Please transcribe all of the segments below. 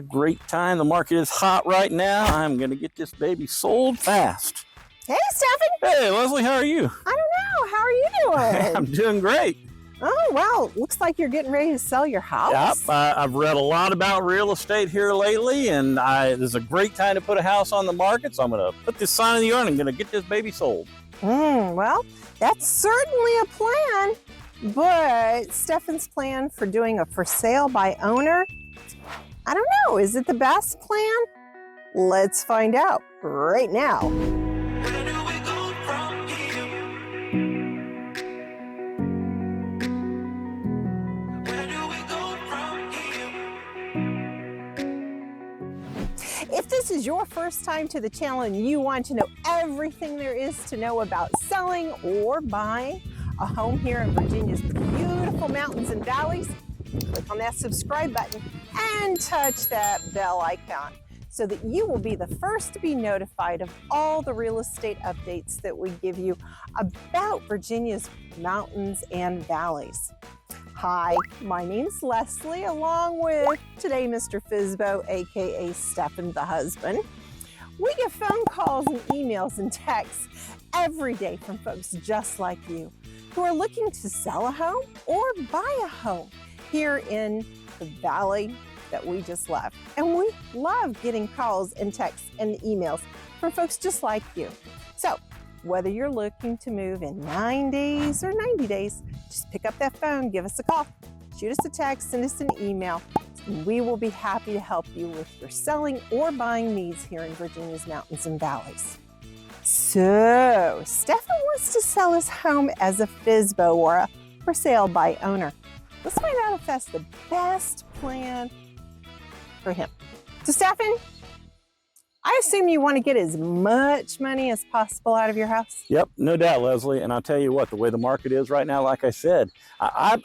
a great time. The market is hot right now. I'm going to get this baby sold fast. Hey, Stephen. Hey, Leslie, how are you? I don't know. How are you doing? I'm doing great. Oh, well, looks like you're getting ready to sell your house. Yep, I've read a lot about real estate here lately, and this is a great time to put a house on the market, so I'm going to put this sign in the yard and I'm going to get this baby sold. Well, that's certainly a plan, but Stephen's plan for doing a for sale by owner, I don't know. Is it the best plan? Let's find out right now. If this is your first time to the channel and you want to know everything there is to know about selling or buying a home here in Virginia's beautiful mountains and valleys, click on that subscribe button and touch that bell icon so that you will be the first to be notified of all the real estate updates that we give you about Virginia's mountains and valleys. Hi, my name's Leslie, along with today Mr. FSBO, aka Stephen the husband. We get phone calls and emails and texts every day from folks just like you who are looking to sell a home or buy a home here in the valley that we just left. And we love getting calls and texts and emails from folks just like you. So whether you're looking to move in 9 days or 90 days, just pick up that phone, give us a call, shoot us a text, send us an email, and we will be happy to help you with your selling or buying needs here in Virginia's mountains and valleys. So, Stephen wants to sell his home as a FSBO or a for sale by owner. Let's find out if that's the best plan for him. So, Stephen, I assume you want to get as much money as possible out of your house? Yep, no doubt, Leslie. And I'll tell you what, the way the market is right now, like I said,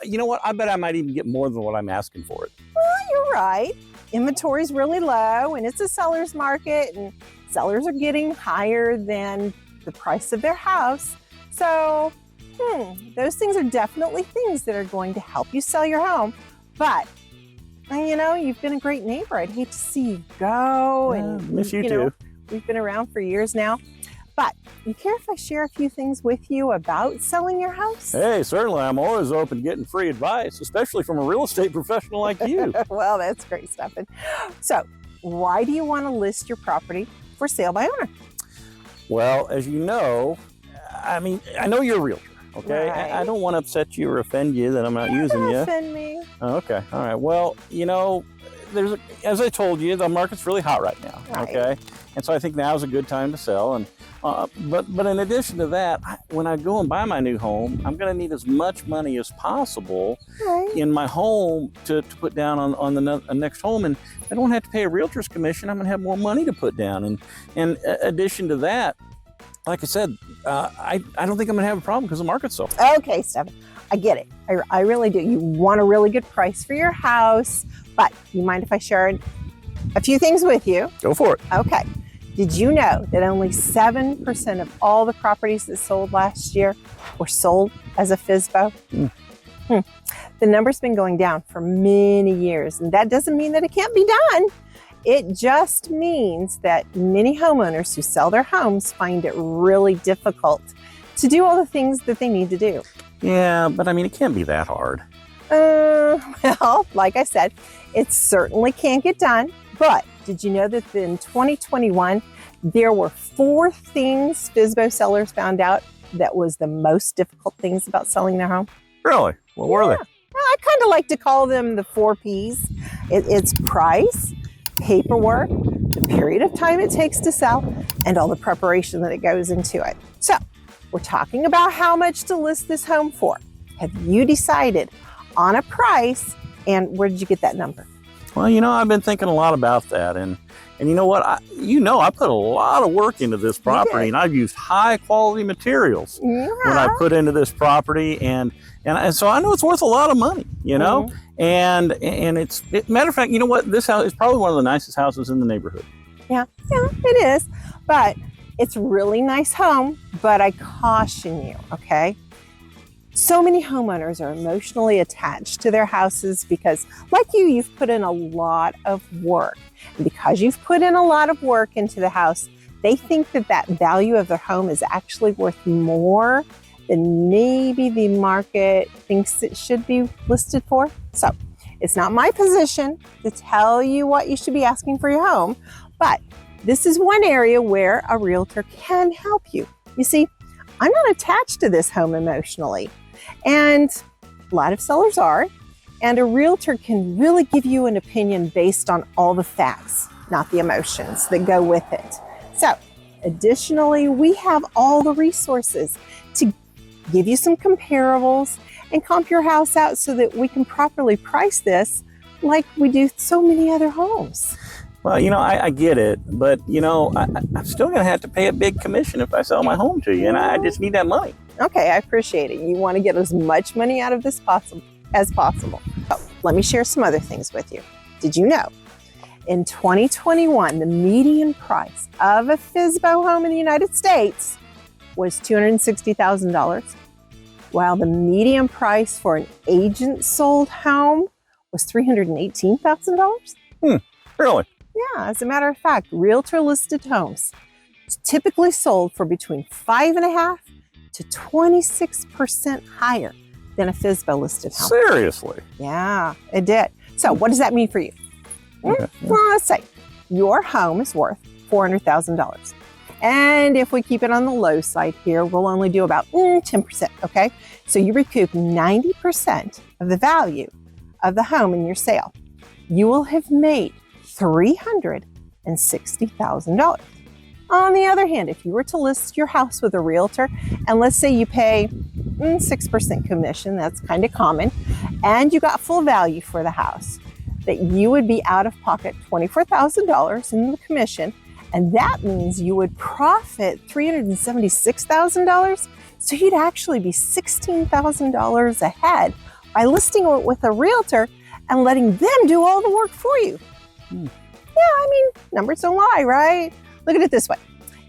you know what? I bet I might even get more than what I'm asking for it. Well, you're right. Inventory's really low and it's a seller's market and sellers are getting higher than the price of their house. So, those things are definitely things that are going to help you sell your home. But you know, you've been a great neighbor. I'd hate to see you go. And miss you know, too. We've been around for years now. But you care if I share a few things with you about selling your house? Hey, certainly. I'm always open to getting free advice, especially from a real estate professional like you. Well, that's great, Stephen. So, why do you want to list your property for sale by owner? Well, as you know, I know you're a realtor. Okay, right. I don't want to upset you or offend you that I'm not using you. Offend me. Oh, okay, all right. Well, you know, as I told you, the market's really hot right now. Right. Okay, and so I think now is a good time to sell. And but in addition to that, when I go and buy my new home, I'm going to need as much money as possible in my home to put down on the next home, and I don't have to pay a realtor's commission. I'm going to have more money to put down, and in addition to that, like I said, I don't think I'm going to have a problem because the market's so. Okay, Stephen, I get it. I really do. You want a really good price for your house, but you mind if I share a few things with you? Go for it. Okay. Did you know that only 7% of all the properties that sold last year were sold as a FSBO? The number's been going down for many years, and that doesn't mean that it can't be done. It just means that many homeowners who sell their homes find it really difficult to do all the things that they need to do. Yeah, but it can't be that hard. Well, like I said, it certainly can't get done. But did you know that in 2021, there were 4 things FSBO sellers found out that was the most difficult things about selling their home? Really? What were they? Well, I kind of like to call them the 4 Ps. It's price, paperwork, the period of time it takes to sell, and all the preparation that it goes into it. So we're talking about how much to list this home for. Have you decided on a price, and where did you get that number? Well, you know, I've been thinking a lot about that, and you know what? I put a lot of work into this property, and I've used high quality materials when I put into this property, and so I know it's worth a lot of money, you know. And matter of fact, you know what? This house is probably one of the nicest houses in the neighborhood. Yeah, it is. But it's a really nice home. But I caution you, okay? So many homeowners are emotionally attached to their houses because, like you've put in a lot of work. And because you've put in a lot of work into the house, they think that that value of their home is actually worth more than maybe the market thinks it should be listed for. So it's not my position to tell you what you should be asking for your home, but this is one area where a realtor can help you. You see, I'm not attached to this home emotionally, and a lot of sellers are, and a realtor can really give you an opinion based on all the facts, not the emotions that go with it. So, additionally, we have all the resources to give you some comparables and comp your house out so that we can properly price this like we do so many other homes. Well, I get it, but, I'm still going to have to pay a big commission if I sell my home to you, and I just need that money. Okay, I appreciate it. You want to get as much money out of this as possible. So, let me share some other things with you. Did you know? In 2021, the median price of a FSBO home in the United States was $260,000, while the median price for an agent-sold home was $318,000. Really? Yeah, as a matter of fact, realtor-listed homes typically sold for between 5.5% to 26% higher than a FSBO listed home. Seriously? Yeah, it did. So what does that mean for you? Okay. Well, let's say your home is worth $400,000. And if we keep it on the low side here, we'll only do about 10%, okay? So you recoup 90% of the value of the home in your sale. You will have made $360,000. On the other hand, if you were to list your house with a realtor, and let's say you pay 6% commission, that's kind of common, and you got full value for the house, that you would be out of pocket $24,000 in the commission, and that means you would profit $376,000. So you'd actually be $16,000 ahead by listing it with a realtor and letting them do all the work for you. Yeah, numbers don't lie, right? Look at it this way.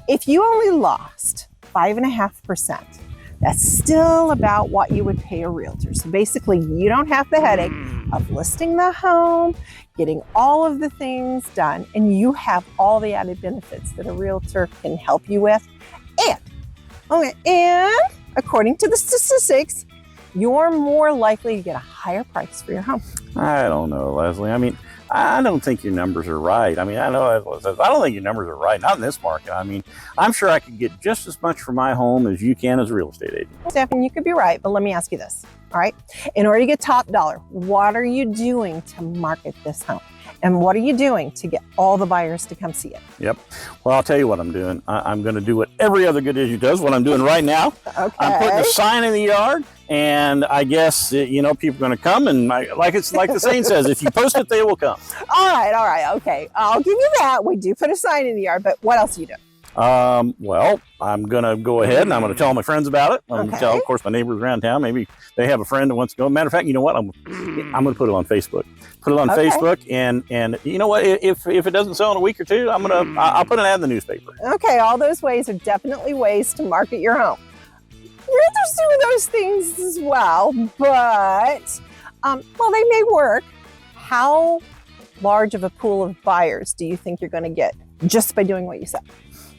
If you only lost 5.5%, that's still about what you would pay a realtor. So basically, you don't have the headache of listing the home, getting all of the things done, and you have all the added benefits that a realtor can help you with. And according to the statistics, you're more likely to get a higher price for your home. I don't know, Leslie. I don't think your numbers are right. I don't think your numbers are right. Not in this market. I'm sure I could get just as much for my home as you can as a real estate agent. Stephen, you could be right, but let me ask you this, all right? In order to get top dollar, what are you doing to market this home? And what are you doing to get all the buyers to come see it? Yep. Well, I'll tell you what I'm doing. I'm going to do what every other good agent does, what I'm doing right now. Okay. I'm putting a sign in the yard, and I guess, people are going to come, and like the saying says, if you post it, they will come. All right, okay. I'll give you that. We do put a sign in the yard, but what else are you doing? Well, I'm going to go ahead and I'm going to tell my friends about it. I'm going to tell, of course, my neighbors around town. Maybe they have a friend that wants to go. Matter of fact, you know what? I'm going to put it on Facebook. Put it on Facebook, and you know what? If it doesn't sell in a week or two, I'll put an ad in the newspaper. Okay, all those ways are definitely ways to market your home. Realtors do those things as well, but they may work. How large of a pool of buyers do you think you're going to get just by doing what you said?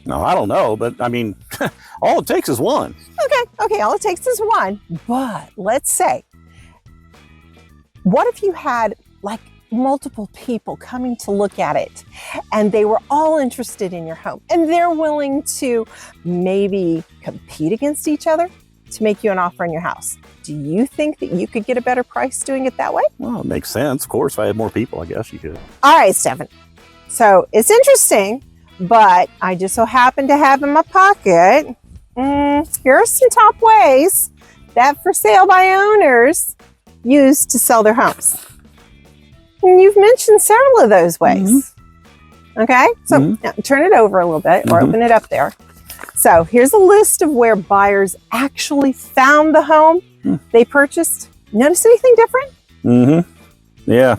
No, I don't know, but all it takes is one. Okay, all it takes is one. But let's say, what if you had multiple people coming to look at it and they were all interested in your home and they're willing to maybe compete against each other to make you an offer on your house? Do you think that you could get a better price doing it that way? Well, it makes sense. Of course, if I had more people, I guess you could. All right, Stephen. So it's interesting, but I just so happen to have in my pocket, here are some top ways that for sale by owners use to sell their homes. And you've mentioned several of those ways. Okay, so now turn it over a little bit or open it up there. So here's a list of where buyers actually found the home they purchased. Notice anything different? Yeah.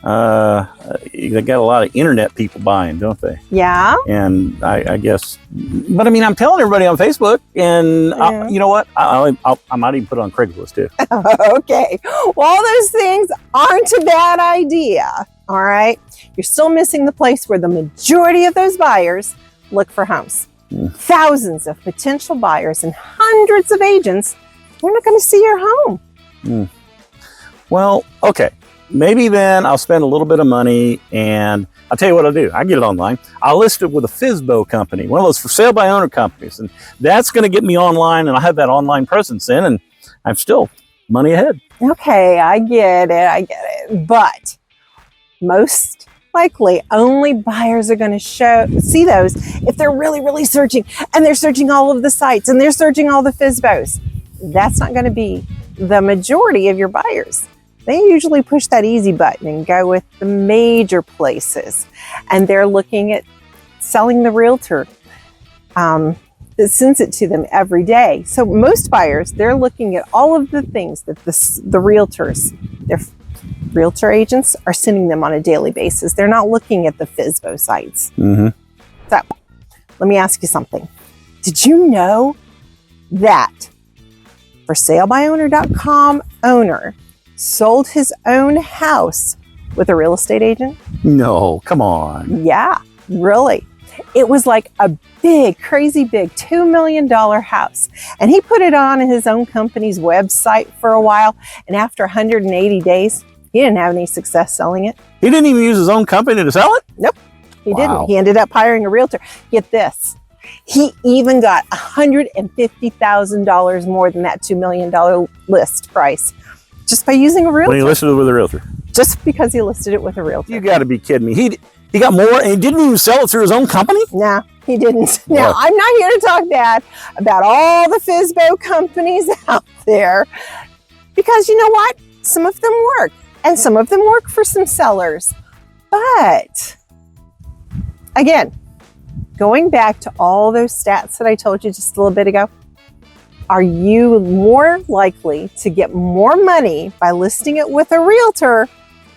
They got a lot of internet people buying, don't they? Yeah. And I guess, but I mean, I'm telling everybody on Facebook, and Yeah. you know what? I might even put it on Craigslist too. Okay. Well, all those things aren't a bad idea. All right. You're still missing the place where the majority of those buyers look for homes. Thousands of potential buyers and hundreds of agents, they're not going to see your home. Well, okay. Maybe then I'll spend a little bit of money, and I'll tell you what I'll do. I get it online. I'll list it with a FSBO company, one of those for sale by owner companies, and that's going to get me online, and I have that online presence in, and I'm still money ahead. Okay, I get it. But most likely, only buyers are going to see those if they're really, really searching, and they're searching all of the sites, and they're searching all the FSBOs. That's not going to be the majority of your buyers. They usually push that easy button and go with the major places. And they're looking at selling the realtor that sends it to them every day. So most buyers, they're looking at all of the things that the realtors, their realtor agents are sending them on a daily basis. They're not looking at the FSBO sites. So let me ask you something. Did you know that for salebyowner.com owner sold his own house with a real estate agent? No, come on. Yeah, really. It was like a big, crazy big $2 million house. And he put it on his own company's website for a while. And after 180 days, he didn't have any success selling it. He didn't even use his own company to sell it? Nope, he Wow. didn't. He ended up hiring a realtor. Get this. He even got $150,000 more than that $2 million list price just by using a realtor. When he listed it with a realtor? Just because he listed it with a realtor. You got to be kidding me. He got more, and he didn't even sell it through his own company? No, he didn't. Yeah. Now, I'm not here to talk bad about all the FSBO companies out there, because you know what? Some of them work, and some of them work for some sellers. But again, going back to all those stats that I told you just a little bit ago, are you more likely to get more money by listing it with a realtor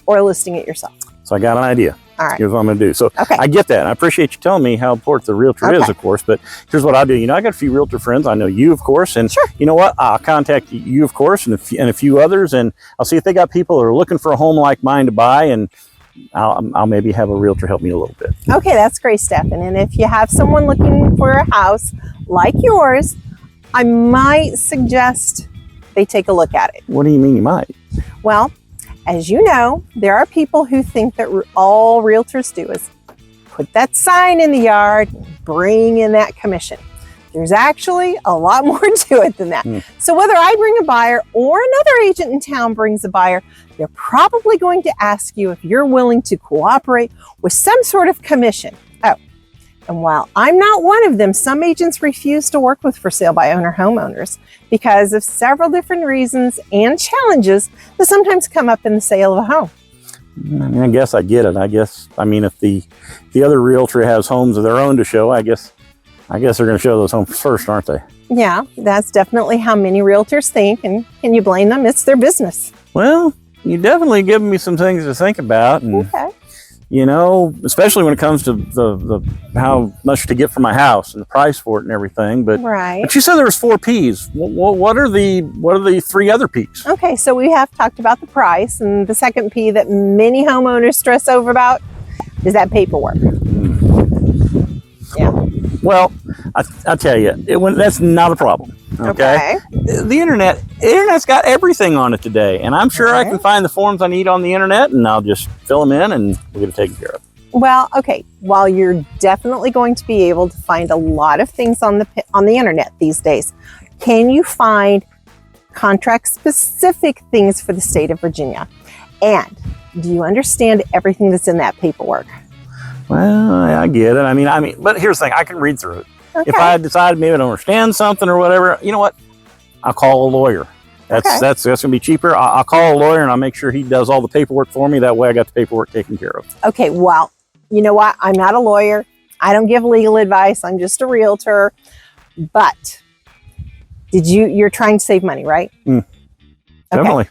or listing it yourself? So I got an idea. All right. Here's what I'm going to do. So Okay. I get that. And I appreciate you telling me how important the realtor is, of course. But here's what I'll do. You know, I got a few realtor friends. I know you, of course. And Sure. you know what? I'll contact you, of course, and a few others. And I'll see if they got people that are looking for a home like mine to buy. And I'll maybe have a realtor help me a little bit. Okay, that's great, Stefan. And if you have someone looking for a house like yours, I might suggest they take a look at it. What do you mean you might? Well, as you know, there are people who think that all realtors do is put that sign in the yard, bring in that commission. There's actually a lot more to it than that. So whether I bring a buyer or another agent in town brings a buyer, they're probably going to ask you if you're willing to cooperate with some sort of commission. Oh, and while I'm not one of them, some agents refuse to work with for sale by owner homeowners because of several different reasons and challenges that sometimes come up in the sale of a home. I mean, I guess I get it. I mean, if the other realtor has homes of their own to show, I guess they're going to show those homes first, aren't they? Yeah, that's definitely how many realtors think, and can you blame them? It's their business. Well, you definitely given me some things to think about, and Okay. you know, especially when it comes to the how much to get for my house and the price for it and everything. But Right. But you said there was 4 P's. What are the 3 other P's? Okay, so we have talked about the price, and the second P that many homeowners stress over about is that paperwork. Yeah. Well, I tell you, that's not a problem. Okay. The internet's got everything on it today, and I'm sure I can find the forms I need on the internet, and I'll just fill them in, and we'll get it taken care of. Well, okay. While you're definitely going to be able to find a lot of things on the internet these days, can you find contract-specific things for the state of Virginia? And do you understand everything that's in that paperwork? Well, I get it. I mean, but here's the thing: I can read through it. Okay. If I decide maybe I don't understand something or whatever, you know what? I'll call a lawyer. That's going to be cheaper. I'll call a lawyer and I'll make sure he does all the paperwork for me. That way, I got the paperwork taken care of. Okay. Well, you know what? I'm not a lawyer. I don't give legal advice. I'm just a realtor. But you're trying to save money, right? Definitely.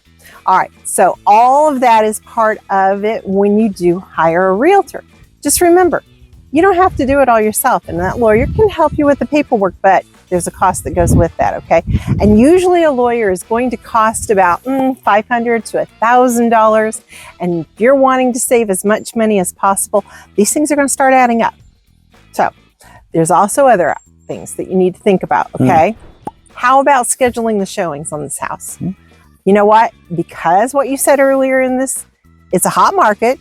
All right, so all of that is part of it when you do hire a realtor. Just remember, you don't have to do it all yourself, and that lawyer can help you with the paperwork, but there's a cost that goes with that, okay? And usually a lawyer is going to cost about $500 to $1,000, and if you're wanting to save as much money as possible, these things are going to start adding up. So there's also other things that you need to think about, okay? How about scheduling the showings on this house? You know what? Because what you said earlier in this, it's a hot market,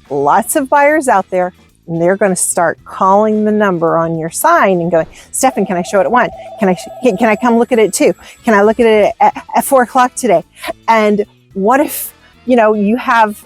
lots of buyers out there, and they're going to start calling the number on your sign and going, Stephan, can I show it at 1? Can I come look at it at 2? Can I look at it at 4 o'clock today? And what if, you have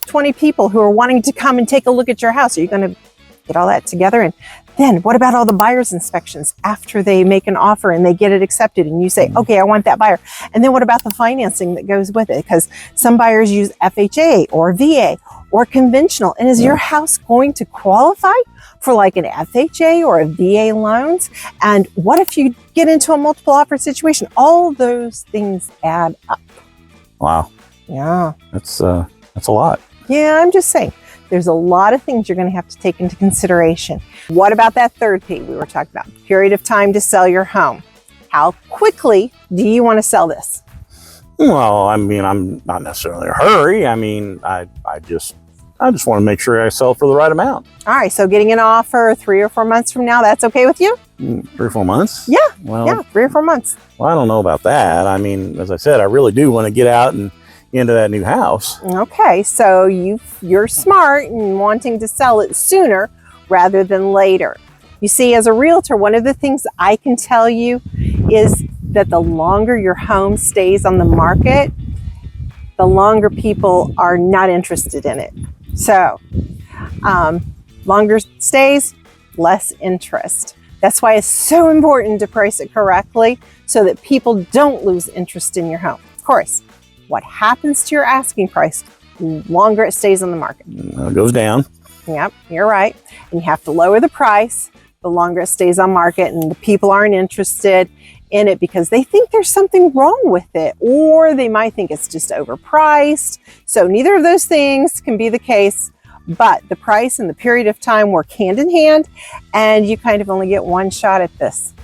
20 people who are wanting to come and take a look at your house? Are you going to get all that together? And then what about all the buyer's inspections after they make an offer and they get it accepted and you say, okay, I want that buyer. And then what about the financing that goes with it? Because some buyers use FHA or VA or conventional. And is your house going to qualify for like an FHA or a VA loans? And what if you get into a multiple offer situation? All those things add up. Wow. Yeah. That's a lot. Yeah, I'm just saying. There's a lot of things you're going to have to take into consideration. What about that third P we were talking about? Period of time to sell your home. How quickly do you want to sell this? Well, I mean, I'm not necessarily in a hurry. I mean, I just want to make sure I sell for the right amount. All right, so getting an offer 3 or 4 months from now, that's okay with you? 3 or 4 months? Yeah, well, 3 or 4 months. Well, I don't know about that. I mean, as I said, I really do want to get out and into that new house. Okay, so you're smart in wanting to sell it sooner rather than later. You see, as a realtor, one of the things I can tell you is that the longer your home stays on the market, the longer people are not interested in it. So, longer stays, less interest. That's why it's so important to price it correctly so that people don't lose interest in your home. Of course, what happens to your asking price, the longer it stays on the market. It goes down. Yep, you're right. And you have to lower the price the longer it stays on market, and the people aren't interested in it because they think there's something wrong with it, or they might think it's just overpriced. So neither of those things can be the case, but the price and the period of time work hand in hand, and you kind of only get one shot at this.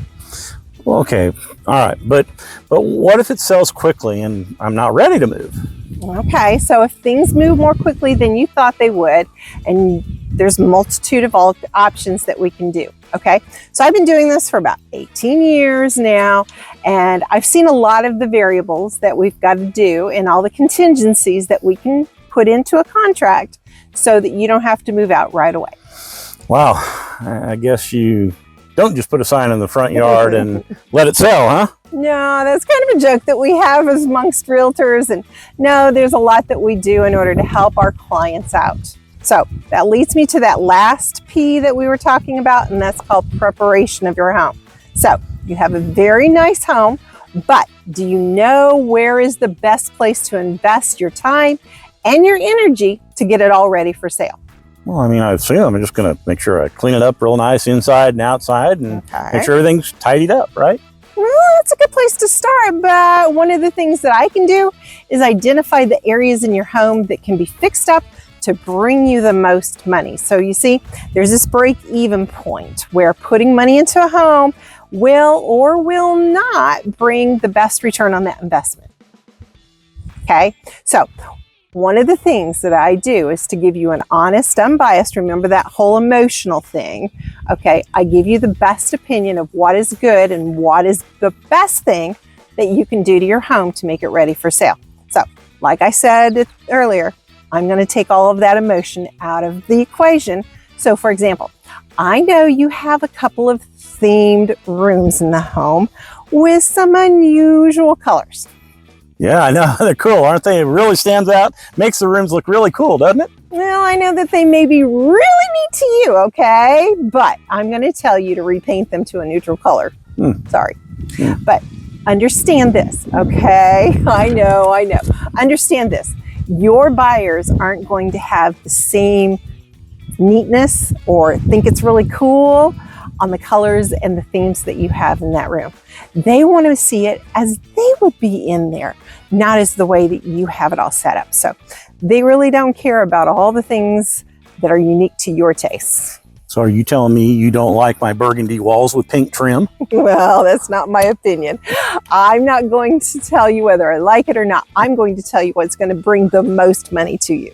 Well, okay, all right, but what if it sells quickly and I'm not ready to move? Okay, so if things move more quickly than you thought they would, and there's a multitude of options that we can do. Okay, so I've been doing this for about 18 years now, and I've seen a lot of the variables that we've got to do and all the contingencies that we can put into a contract so that you don't have to move out right away. Wow, I guess you don't just put a sign in the front yard and let it sell, huh? No, that's kind of a joke that we have as amongst realtors, and no, there's a lot that we do in order to help our clients out. So that leads me to that last P that we were talking about, and that's called preparation of your home. So you have a very nice home, but do you know where is the best place to invest your time and your energy to get it all ready for sale? Well, I mean, I assume I'm just going to make sure I clean it up real nice inside and outside and make sure everything's tidied up, right? Well, that's a good place to start, but one of the things that I can do is identify the areas in your home that can be fixed up to bring you the most money. So you see, there's this break-even point where putting money into a home will or will not bring the best return on that investment. Okay, so one of the things that I do is to give you an honest, unbiased, remember that whole emotional thing, okay? I give you the best opinion of what is good and what is the best thing that you can do to your home to make it ready for sale. So, like I said earlier, I'm going to take all of that emotion out of the equation. So, for example, I know you have a couple of themed rooms in the home with some unusual colors. Yeah, I know. They're cool, aren't they? It really stands out. Makes the rooms look really cool, doesn't it? Well, I know that they may be really neat to you, okay? But I'm going to tell you to repaint them to a neutral color. Sorry. But understand this, okay? I know. Understand this. Your buyers aren't going to have the same neatness or think it's really cool on the colors and the themes that you have in that room. They want to see it as they would be in there, not as the way that you have it all set up. So they really don't care about all the things that are unique to your tastes. So are you telling me you don't like my burgundy walls with pink trim? Well, that's not my opinion. I'm not going to tell you whether I like it or not. I'm going to tell you what's going to bring the most money to you.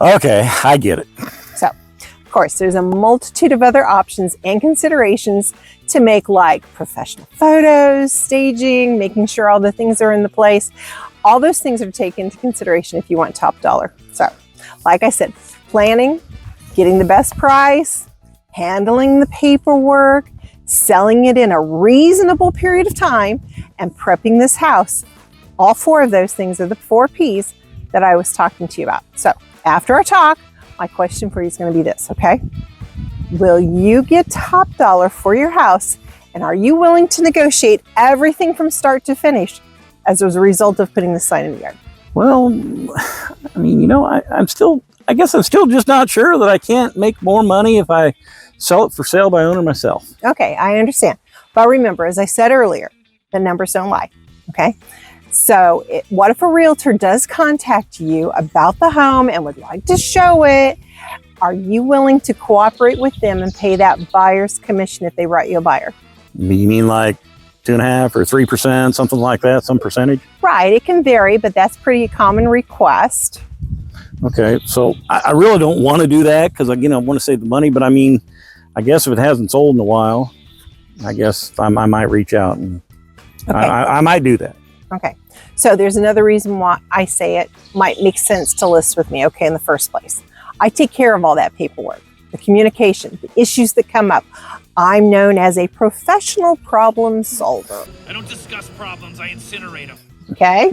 Okay, I get it. So, of course, there's a multitude of other options and considerations to make, like professional photos, staging, making sure all the things are in the place. All those things are taken into consideration if you want top dollar. So, like I said, planning, getting the best price, handling the paperwork, selling it in a reasonable period of time, and prepping this house. All 4 of those things are the 4 P's that I was talking to you about. So after our talk, my question for you is going to be this, okay? Will you get top dollar for your house, and are you willing to negotiate everything from start to finish as a result of putting the sign in the yard? Well, I mean, I guess I'm still just not sure that I can't make more money if I sell it for sale by owner myself. Okay, I understand. But remember, as I said earlier, the numbers don't lie, okay? So what if a realtor does contact you about the home and would like to show it? Are you willing to cooperate with them and pay that buyer's commission if they write you a buyer? You mean like 2.5% or 3%, something like that, some percentage? Right, it can vary, but that's pretty common request. Okay, so I really don't want to do that because, again, I want to save the money. But I mean, I guess if it hasn't sold in a while, I guess I might reach out and Okay. I might do that. Okay, so there's another reason why I say it might make sense to list with me, okay, in the first place. I take care of all that paperwork, the communication, the issues that come up. I'm known as a professional problem solver. I don't discuss problems, I incinerate them. Okay,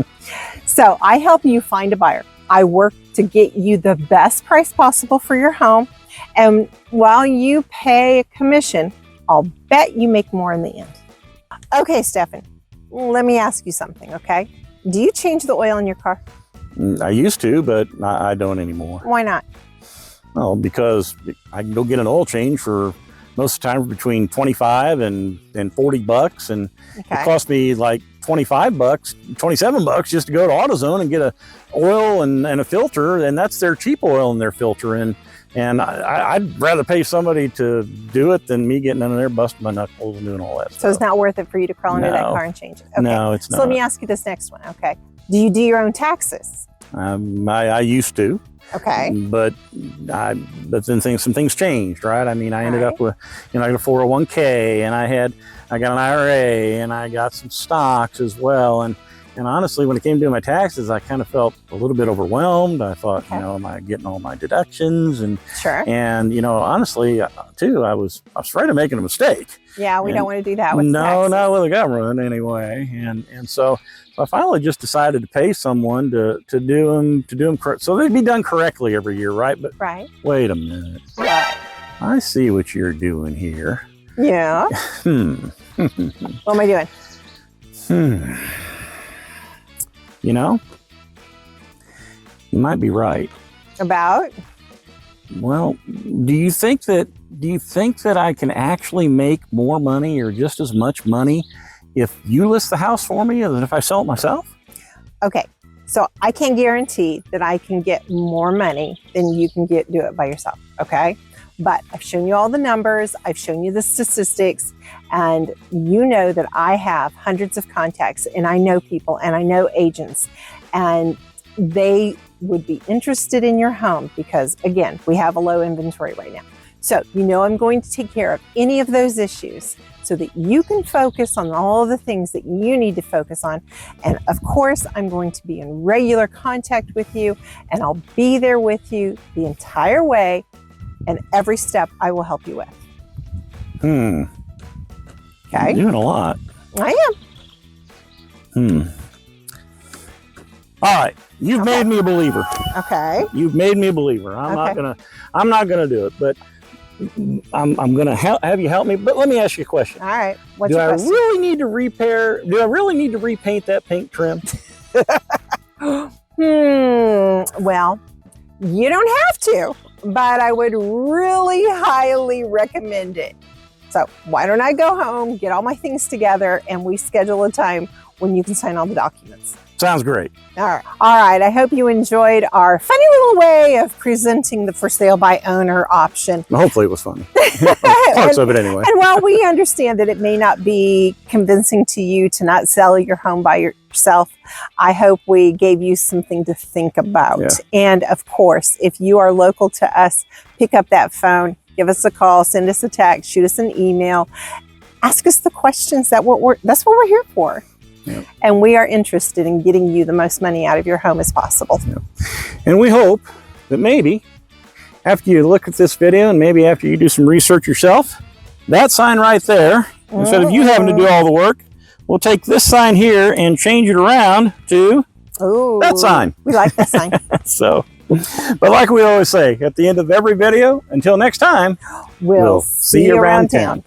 so I help you find a buyer. I work to get you the best price possible for your home. And while you pay a commission, I'll bet you make more in the end. Okay, Stefan, let me ask you something, okay? Do you change the oil in your car? I used to, but I don't anymore. Why not? Well, because I can go get an oil change for most of the time between 25 and $40, and Okay. it cost me like $25, $27 just to go to AutoZone and get a oil and a filter, and that's their cheap oil in their filter. And I'd rather pay somebody to do it than me getting under there, busting my knuckles and doing all that stuff. So it's not worth it for you to crawl into that No. car and change it? Okay. No, it's So not. let me ask you this next one, okay? Do you do your own taxes? I used to. Okay. But then some things changed, right? I mean, I ended Right. up with, I got a 401k, and I got an IRA, and I got some stocks as well. And honestly, when it came to doing my taxes, I kind of felt a little bit overwhelmed. I thought, Okay. am I getting all my deductions? Sure. And honestly, too, I was afraid of making a mistake. Yeah, we And don't want to do that with No, taxes. not with the government anyway. And so I finally just decided to pay someone to do them correct, so they'd be done correctly every year, right? But Right. wait a minute, Right. I see what you're doing here. Yeah. What am I doing? You might be right. About? Well, do you think that I can actually make more money or just as much money if you list the house for me than if I sell it myself? Okay. So I can guarantee that I can get more money than you can do it by yourself. Okay. But I've shown you all the numbers. I've shown you the statistics, and you know that I have hundreds of contacts, and I know people, and I know agents, and they would be interested in your home because, again, we have a low inventory right now. So I'm going to take care of any of those issues so that you can focus on all of the things that you need to focus on. And of course, I'm going to be in regular contact with you, and I'll be there with you the entire way, and every step I will help you with. You're Okay? doing a lot. I am. All right, you've made me a believer. Okay. You've made me a believer. I'm not gonna do it, but I'm gonna have you help me. But let me ask you a question. All right. What's Do your I question? really need to repaint that pink trim? Well, you don't have to, but I would really highly recommend it. So why don't I go home, get all my things together, and we schedule a time when you can sign all the documents. Sounds great. All right. I hope you enjoyed our funny little way of presenting the for sale by owner option. Hopefully it was funny. Parts of it anyway. And while we understand that it may not be convincing to you to not sell your home by yourself, I hope we gave you something to think about. Yeah. And of course, if you are local to us, pick up that phone, give us a call, send us a text, shoot us an email, ask us the questions. That's what we're here for. Yep. And we are interested in getting you the most money out of your home as possible. Yep. And we hope that maybe after you look at this video and maybe after you do some research yourself, that sign right there, instead of you having to do all the work, we'll take this sign here and change it around to that sign. We like that sign. So, but like we always say at the end of every video, until next time, we'll see you around town.